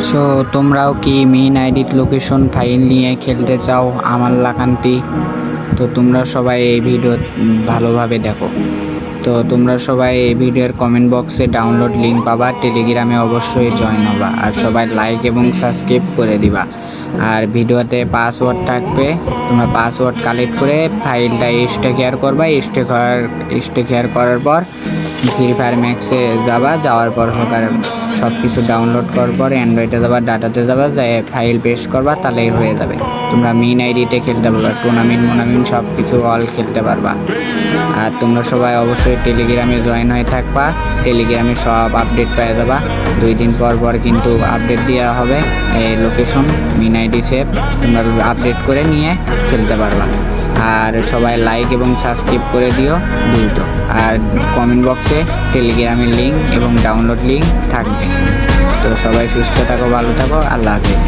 So তোমরাও কি main আইডির লোকেশন ফাইল নিয়ে খেলতে চাও আমার লাকান্তি? তো তোমরা সবাই এই ভিডিও ভালোভাবে দেখো। তো তোমরা সবাই এই ভিডিওর কমেন্ট বক্সে ডাউনলোড লিঙ্ক পাবা, টেলিগ্রামে অবশ্যই জয়েন হবা, আর সবাই লাইক এবং সাবস্ক্রাইব করে দিবা। আর ভিডিওতে পাসওয়ার্ড থাকবে, তোমরা পাসওয়ার্ড কালেক্ট করে ফাইলটা স্টেকেয়ার করবা। স্টেকেয়ার করার পর ফ্রি ফায়ার ম্যাক্সে যাবা, যাওয়ার পর সব কিছু ডাউনলোড করার পর অ্যান্ড্রয়েডে যাবা, ডাটাতে যাবা, যাই ফাইল পেস্ট করবা, তাহলেই হয়ে যাবে। তোমরা মেইন আইডিতে খেলতে পারবা, টুর্নামেন্ট সব কিছু অল খেলতে পারবা। আর তোমরা সবাই অবশ্যই টেলিগ্রামে জয়েন হয়ে থাকবা, টেলিগ্রামে সব আপডেট পেয়ে যাবা। 2 দিন পর কিন্তু আপডেট দেওয়া হবে এই লোকেশন মেইন আইডি সেভ, তোমরা আপডেট করে নিয়ে খেলতে পারবা। আর সবাই লাইক এবং সাবস্ক্রাইব করে দিও দ্রুত। আর কমেন্ট বক্সে টেলিগ্রামের লিঙ্ক এবং ডাউনলোড লিঙ্ক থাকবে। তো সবাই সুস্থ থাকো, ভালো থাকো, আল্লাহ হাফেজ।